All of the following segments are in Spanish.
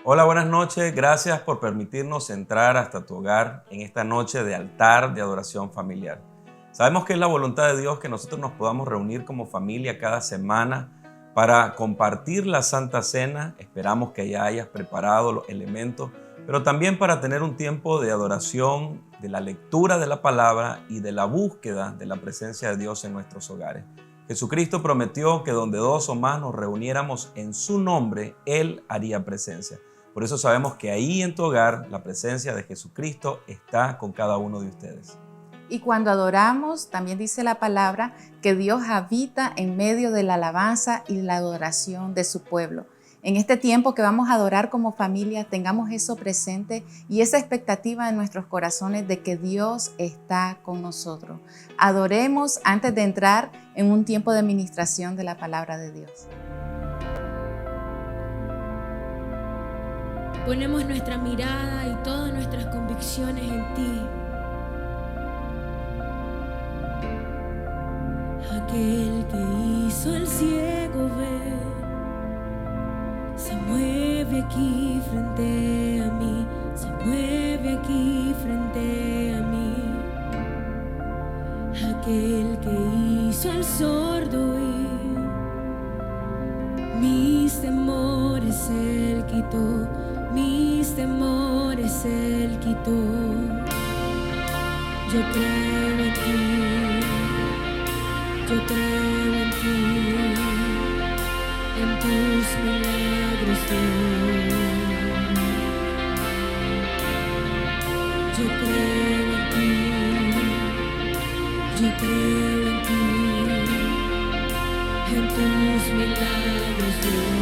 Hola, buenas noches. Gracias por permitirnos entrar hasta tu hogar en esta noche de altar de adoración familiar. Sabemos que es la voluntad de Dios que nosotros nos podamos reunir como familia cada semana para compartir la Santa Cena. Esperamos que ya hayas preparado los elementos, pero también para tener un tiempo de adoración, de la lectura de la palabra y de la búsqueda de la presencia de Dios en nuestros hogares. Jesucristo prometió que donde dos o más nos reuniéramos en su nombre, Él haría presencia. Por eso sabemos que ahí en tu hogar la presencia de Jesucristo está con cada uno de ustedes. Y cuando adoramos, también dice la palabra que Dios habita en medio de la alabanza y la adoración de su pueblo. En este tiempo que vamos a adorar como familia, tengamos eso presente y esa expectativa en nuestros corazones de que Dios está con nosotros. Adoremos antes de entrar en un tiempo de ministración de la palabra de Dios. Ponemos nuestra mirada y todas nuestras convicciones en ti. Aquel que hizo al ciego ver, se mueve aquí frente a mí, se mueve aquí frente a mí. Aquel que hizo al sordo oír, mis temores Él quitó, mis temores Él quitó. Yo creo en ti, yo creo en ti, en tus milagros Dios. Yo creo en ti, yo creo en ti, en tus milagros Dios.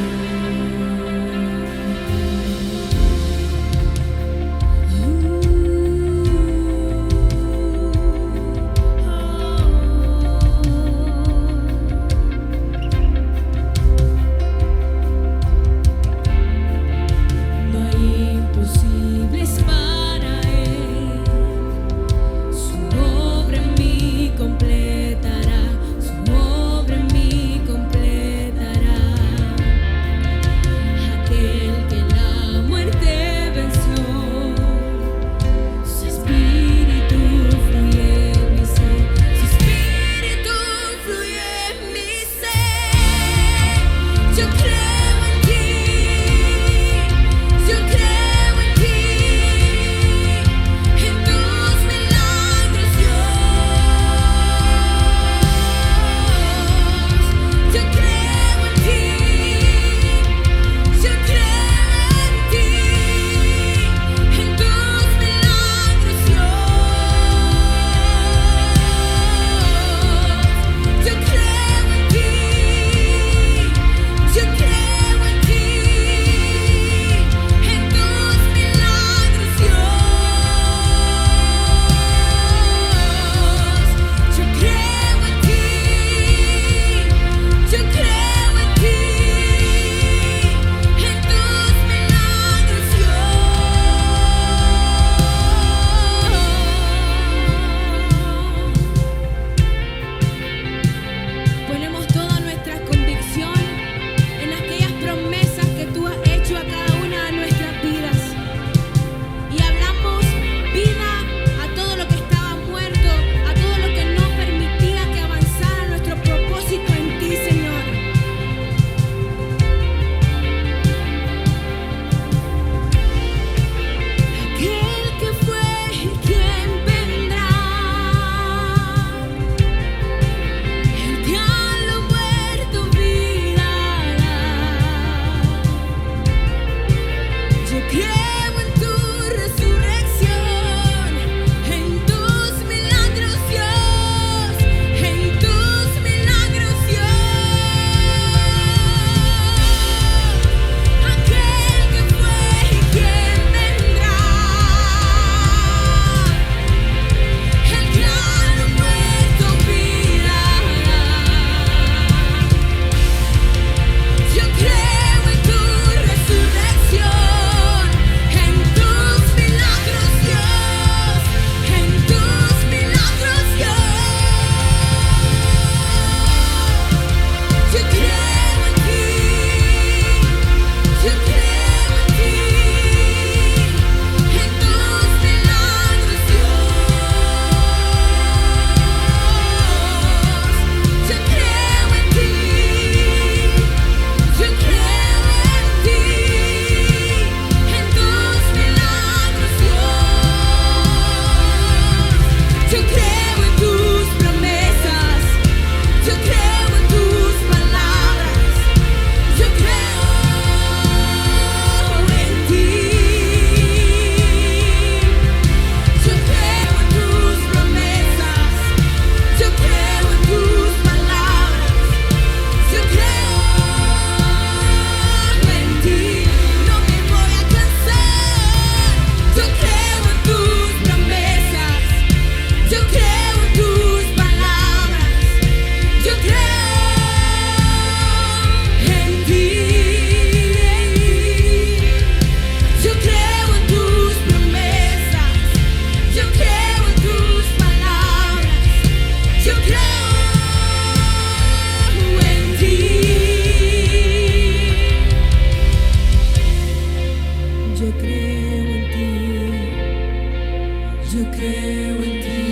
Yo creo en ti,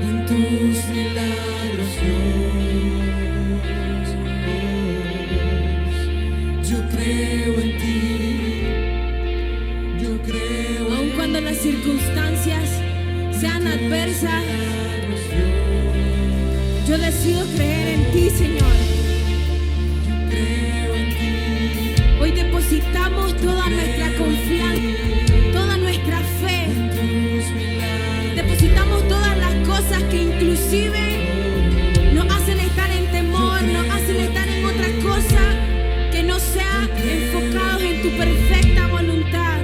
en tus milagros, Dios. Yo creo en ti, yo creo. Aun cuando las circunstancias sean adversas, yo decido creer en ti, Señor. Yo creo en ti. Hoy depositamos toda nuestra confianza, toda nuestra fe. Depositamos todas las cosas que inclusive nos hacen estar en temor, nos hacen estar en otra cosa que no sea enfocados en tu perfecta voluntad.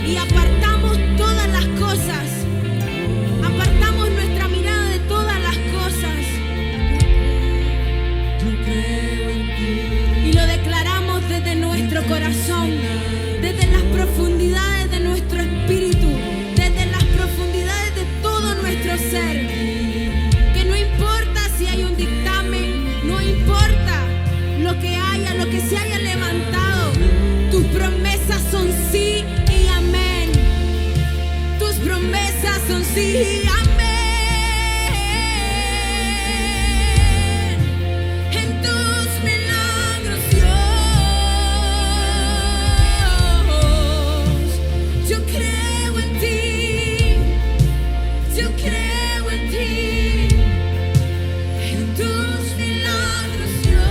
Y apartamos todas las cosas, apartamos nuestra mirada de todas las cosas y lo declaramos desde nuestro corazón, desde las profundidades de nuestro espíritu, desde las profundidades de todo nuestro ser, que no importa si hay un dictamen, no importa lo que haya, lo que se haya levantado, tus promesas son sí y amén. Tus promesas son sí y amén. En tus milagros, Dios. Yo creo en ti. Yo creo en ti. En tus milagros, Dios.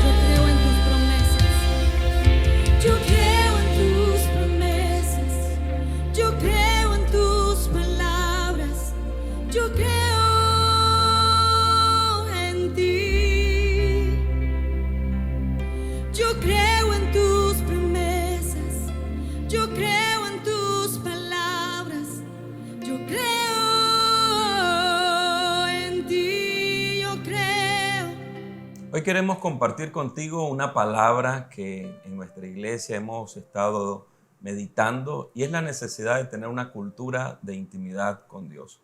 Yo creo en tus promesas. Yo creo en tus palabras. Yo creo en ti. Yo creo en tus promesas. Yo creo en tus palabras. Yo creo en ti. Yo creo. Hoy queremos compartir contigo una palabra que en nuestra iglesia hemos estado meditando y es la necesidad de tener una cultura de intimidad con Dios.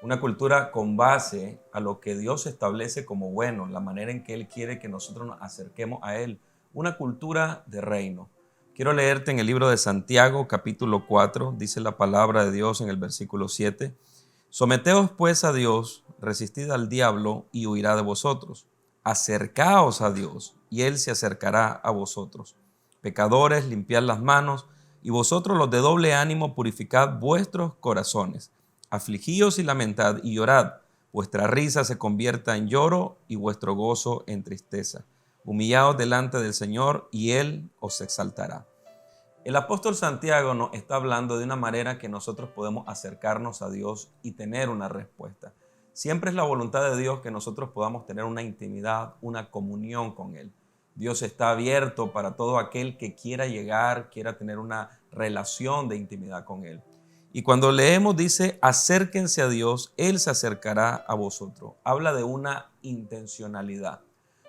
Una cultura con base a lo que Dios establece como bueno, la manera en que Él quiere que nosotros nos acerquemos a Él. Una cultura de reino. Quiero leerte en el libro de Santiago, capítulo 4, dice la palabra de Dios en el versículo 7. Someteos pues a Dios, resistid al diablo y huirá de vosotros. Acercaos a Dios y Él se acercará a vosotros. Pecadores, limpiad las manos, y vosotros los de doble ánimo purificad vuestros corazones. Afligíos y lamentad y llorad. Vuestra risa se convierta en lloro y vuestro gozo en tristeza. Humillaos delante del Señor y Él os exaltará. El apóstol Santiago nos está hablando de una manera que nosotros podemos acercarnos a Dios y tener una respuesta. Siempre es la voluntad de Dios que nosotros podamos tener una intimidad, una comunión con Él. Dios está abierto para todo aquel que quiera llegar, quiera tener una relación de intimidad con Él. Y cuando leemos dice, acérquense a Dios, Él se acercará a vosotros. Habla de una intencionalidad.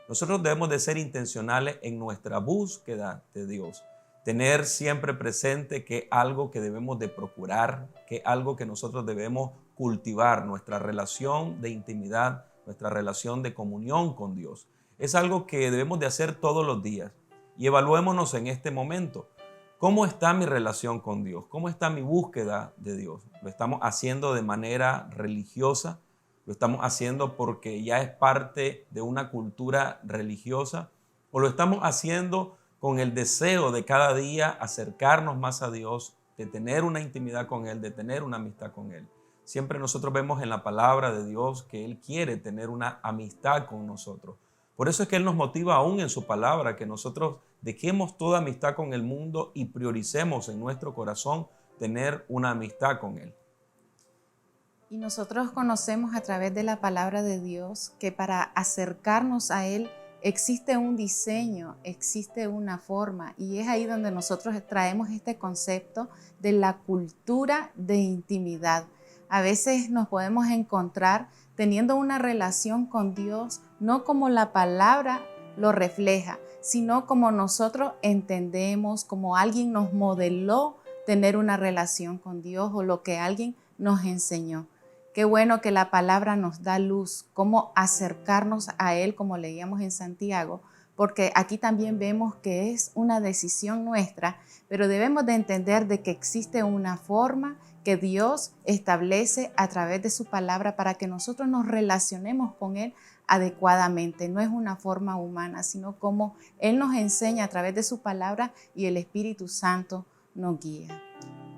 Nosotros debemos de ser intencionales en nuestra búsqueda de Dios. Tener siempre presente que es algo que debemos de procurar, que es algo que nosotros debemos cultivar, nuestra relación de intimidad, nuestra relación de comunión con Dios. Es algo que debemos de hacer todos los días. Y evaluémonos en este momento. ¿Cómo está mi relación con Dios? ¿Cómo está mi búsqueda de Dios? ¿Lo estamos haciendo de manera religiosa? ¿Lo estamos haciendo porque ya es parte de una cultura religiosa? ¿O lo estamos haciendo con el deseo de cada día acercarnos más a Dios, de tener una intimidad con Él, de tener una amistad con Él? Siempre nosotros vemos en la palabra de Dios que Él quiere tener una amistad con nosotros. Por eso es que Él nos motiva aún en su palabra, que nosotros dejemos toda amistad con el mundo y prioricemos en nuestro corazón tener una amistad con Él. Y nosotros conocemos a través de la palabra de Dios que para acercarnos a Él existe un diseño, existe una forma, y es ahí donde nosotros traemos este concepto de la cultura de intimidad. A veces nos podemos encontrar teniendo una relación con Dios, no como la palabra lo refleja, sino como nosotros entendemos, como alguien nos modeló tener una relación con Dios o lo que alguien nos enseñó. Qué bueno que la palabra nos da luz, cómo acercarnos a Él, como leíamos en Santiago, porque aquí también vemos que es una decisión nuestra, pero debemos de entender de que existe una forma que Dios establece a través de su palabra para que nosotros nos relacionemos con Él adecuadamente. No es una forma humana, sino como Él nos enseña a través de su palabra y el Espíritu Santo nos guía.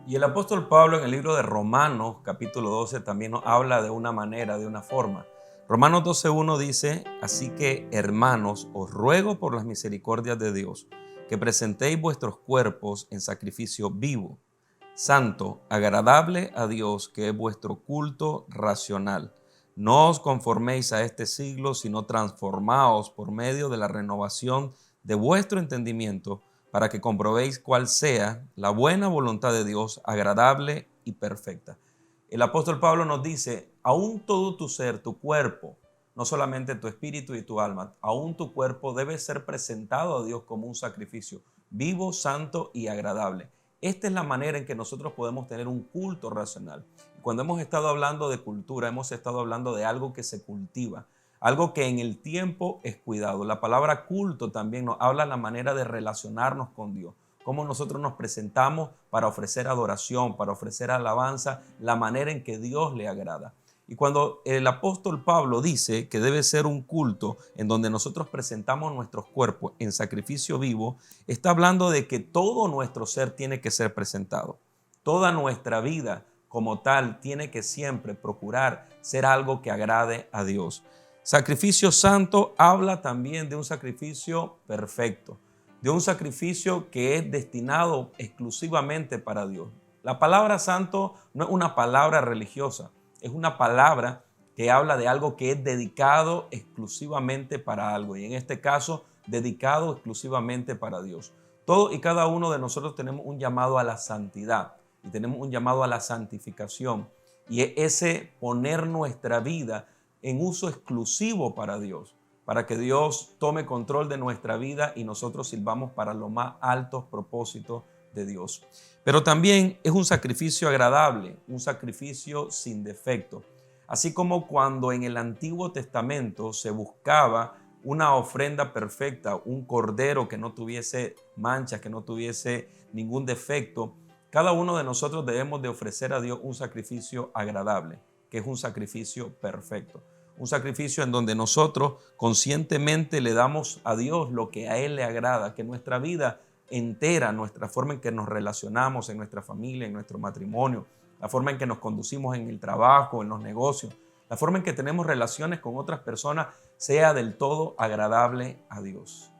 Y el apóstol Pablo en el libro de Romanos, capítulo 12, también nos habla de una manera, de una forma. Romanos 12:1 dice: así que, hermanos, os ruego por las misericordias de Dios, que presentéis vuestros cuerpos en sacrificio vivo, santo, agradable a Dios, que es vuestro culto racional. No os conforméis a este siglo, sino transformaos por medio de la renovación de vuestro entendimiento, para que comprobéis cuál sea la buena voluntad de Dios, agradable y perfecta. El apóstol Pablo nos dice: aún todo tu ser, tu cuerpo, no solamente tu espíritu y tu alma, aún tu cuerpo debe ser presentado a Dios como un sacrificio vivo, santo y agradable. Esta es la manera en que nosotros podemos tener un culto racional. Cuando hemos estado hablando de cultura, hemos estado hablando de algo que se cultiva, algo que en el tiempo es cuidado. La palabra culto también nos habla de la manera de relacionarnos con Dios, cómo nosotros nos presentamos para ofrecer adoración, para ofrecer alabanza, la manera en que Dios le agrada. Y cuando el apóstol Pablo dice que debe ser un culto en donde nosotros presentamos nuestros cuerpos en sacrificio vivo, está hablando de que todo nuestro ser tiene que ser presentado. Toda nuestra vida como tal tiene que siempre procurar ser algo que agrade a Dios. Sacrificio santo habla también de un sacrificio perfecto, de un sacrificio que es destinado exclusivamente para Dios. La palabra santo no es una palabra religiosa, es una palabra que habla de algo que es dedicado exclusivamente para algo, y en este caso, dedicado exclusivamente para Dios. Todos y cada uno de nosotros tenemos un llamado a la santidad y tenemos un llamado a la santificación, y es ese poner nuestra vida en uso exclusivo para Dios, para que Dios tome control de nuestra vida y nosotros sirvamos para los más altos propósitos de Dios. Pero también es un sacrificio agradable, un sacrificio sin defecto. Así como cuando en el Antiguo Testamento se buscaba una ofrenda perfecta, un cordero que no tuviese manchas, que no tuviese ningún defecto, cada uno de nosotros debemos de ofrecer a Dios un sacrificio agradable, que es un sacrificio perfecto. Un sacrificio en donde nosotros conscientemente le damos a Dios lo que a Él le agrada, que nuestra vida entera, nuestra forma en que nos relacionamos en nuestra familia, en nuestro matrimonio, la forma en que nos conducimos en el trabajo, en los negocios, la forma en que tenemos relaciones con otras personas, sea del todo agradable a Dios.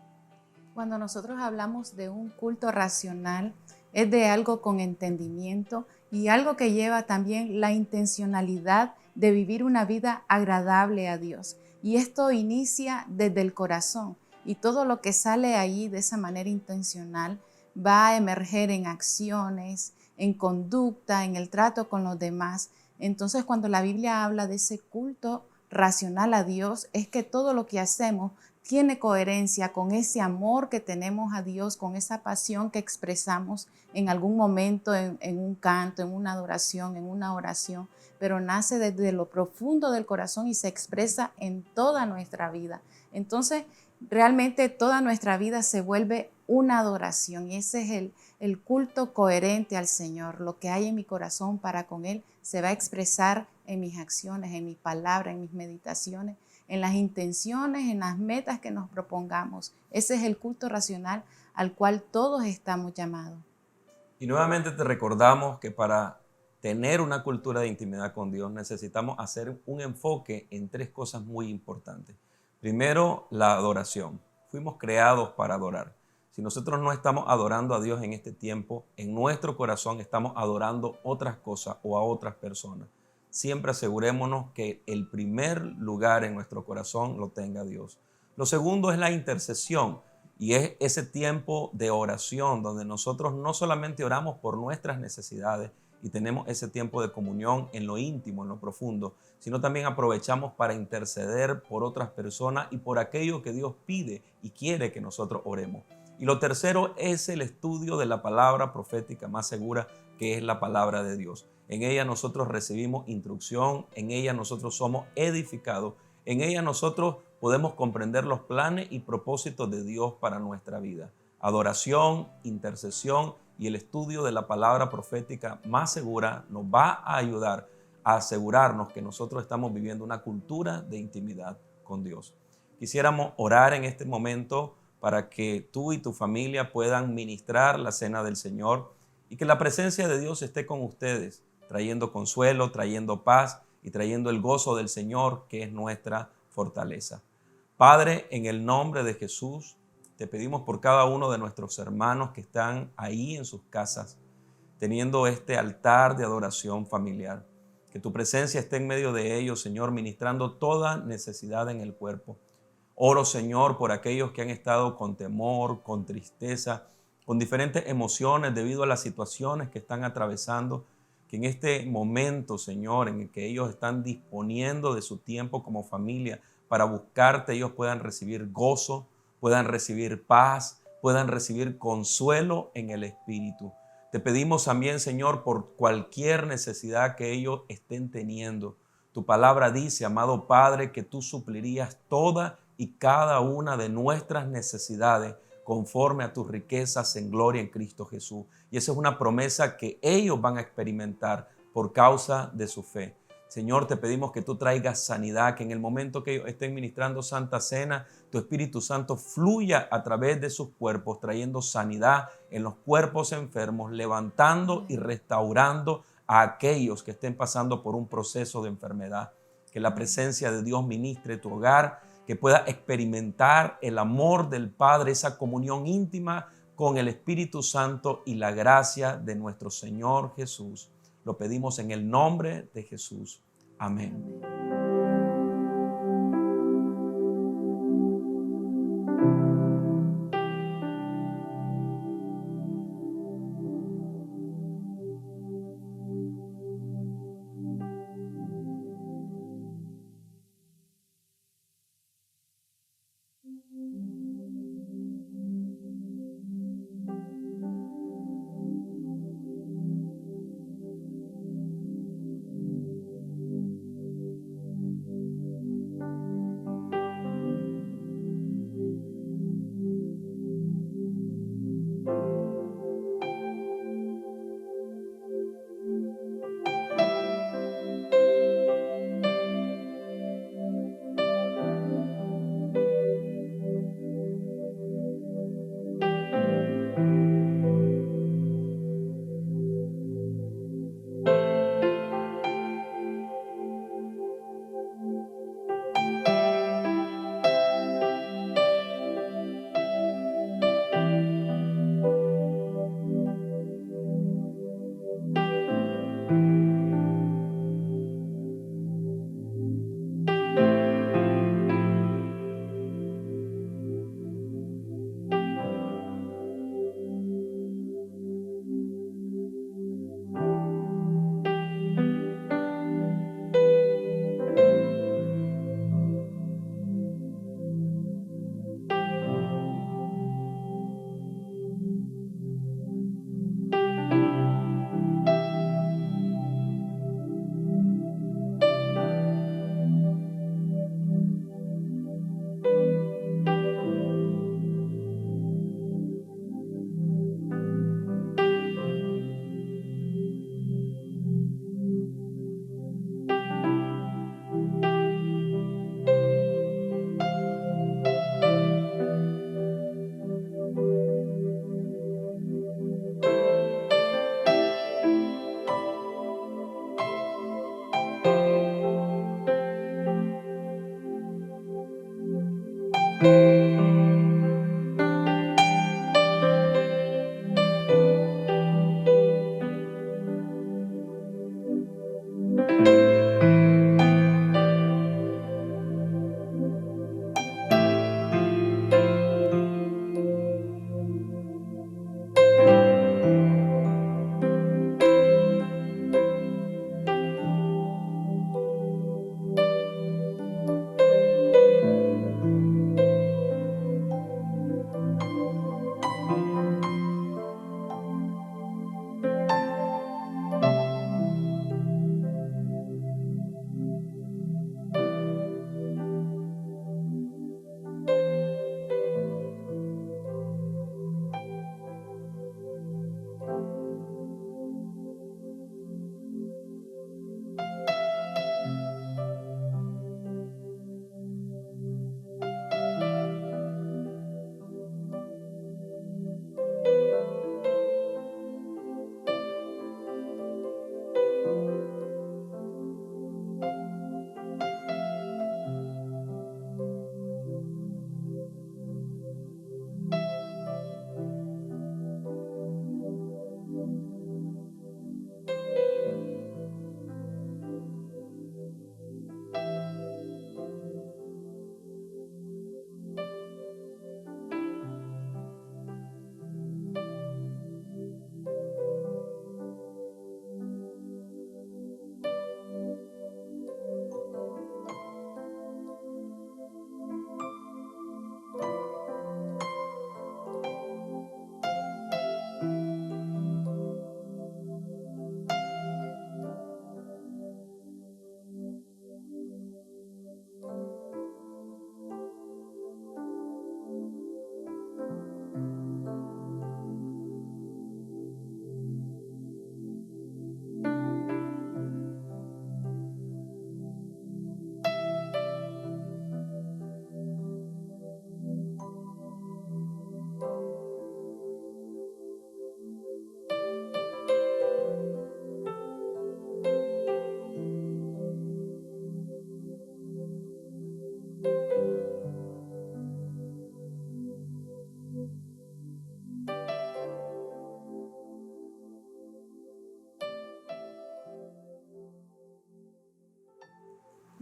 Cuando nosotros hablamos de un culto racional, es de algo con entendimiento y algo que lleva también la intencionalidad de vivir una vida agradable a Dios. Y esto inicia desde el corazón. Y todo lo que sale ahí de esa manera intencional va a emerger en acciones, en conducta, en el trato con los demás. Entonces, cuando la Biblia habla de ese culto racional a Dios, es que todo lo que hacemos tiene coherencia con ese amor que tenemos a Dios, con esa pasión que expresamos en algún momento, en un canto, en una adoración, en una oración, pero nace desde lo profundo del corazón y se expresa en toda nuestra vida. Entonces, realmente toda nuestra vida se vuelve una adoración y ese es el culto coherente al Señor. Lo que hay en mi corazón para con Él se va a expresar en mis acciones, en mis palabras, en mis meditaciones, en las intenciones, en las metas que nos propongamos. Ese es el culto racional al cual todos estamos llamados. Y nuevamente te recordamos que para tener una cultura de intimidad con Dios necesitamos hacer un enfoque en tres cosas muy importantes. Primero, la adoración. Fuimos creados para adorar. Si nosotros no estamos adorando a Dios en este tiempo, en nuestro corazón estamos adorando otras cosas o a otras personas. Siempre asegurémonos que el primer lugar en nuestro corazón lo tenga Dios. Lo segundo es la intercesión y es ese tiempo de oración donde nosotros no solamente oramos por nuestras necesidades y tenemos ese tiempo de comunión en lo íntimo, en lo profundo, sino también aprovechamos para interceder por otras personas y por aquello que Dios pide y quiere que nosotros oremos. Y lo tercero es el estudio de la palabra profética más segura, que es la palabra de Dios. En ella nosotros recibimos instrucción, en ella nosotros somos edificados, en ella nosotros podemos comprender los planes y propósitos de Dios para nuestra vida. Adoración, intercesión y el estudio de la palabra profética más segura nos va a ayudar a asegurarnos que nosotros estamos viviendo una cultura de intimidad con Dios. Quisiéramos orar en este momento para que tú y tu familia puedan ministrar la cena del Señor y que la presencia de Dios esté con ustedes, trayendo consuelo, trayendo paz y trayendo el gozo del Señor, que es nuestra fortaleza. Padre, en el nombre de Jesús, te pedimos por cada uno de nuestros hermanos que están ahí en sus casas, teniendo este altar de adoración familiar. Que tu presencia esté en medio de ellos, Señor, ministrando toda necesidad en el cuerpo. Oro, Señor, por aquellos que han estado con temor, con tristeza, con diferentes emociones debido a las situaciones que están atravesando, que en este momento, Señor, en el que ellos están disponiendo de su tiempo como familia para buscarte, ellos puedan recibir gozo, puedan recibir paz, puedan recibir consuelo en el Espíritu. Te pedimos también, Señor, por cualquier necesidad que ellos estén teniendo. Tu palabra dice, amado Padre, que tú suplirías toda y cada una de nuestras necesidades conforme a tus riquezas en gloria en Cristo Jesús. Y esa es una promesa que ellos van a experimentar por causa de su fe. Señor, te pedimos que tú traigas sanidad, que en el momento que ellos estén ministrando Santa Cena, tu Espíritu Santo fluya a través de sus cuerpos, trayendo sanidad en los cuerpos enfermos, levantando y restaurando a aquellos que estén pasando por un proceso de enfermedad. Que la presencia de Dios ministre tu hogar, que pueda experimentar el amor del Padre, esa comunión íntima con el Espíritu Santo y la gracia de nuestro Señor Jesús. Lo pedimos en el nombre de Jesús. Amén.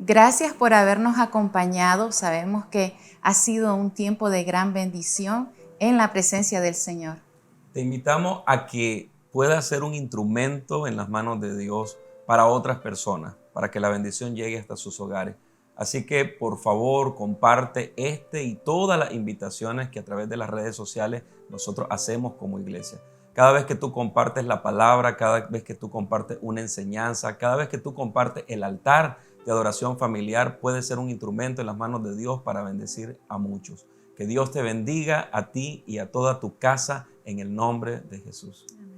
Gracias por habernos acompañado. Sabemos que ha sido un tiempo de gran bendición en la presencia del Señor. Te invitamos a que puedas ser un instrumento en las manos de Dios para otras personas, para que la bendición llegue hasta sus hogares. Así que, por favor, comparte y todas las invitaciones que a través de las redes sociales nosotros hacemos como iglesia. Cada vez que tú compartes la palabra, cada vez que tú compartes una enseñanza, cada vez que tú compartes el altar de adoración familiar, puede ser un instrumento en las manos de Dios para bendecir a muchos. Que Dios te bendiga a ti y a toda tu casa en el nombre de Jesús. Amén.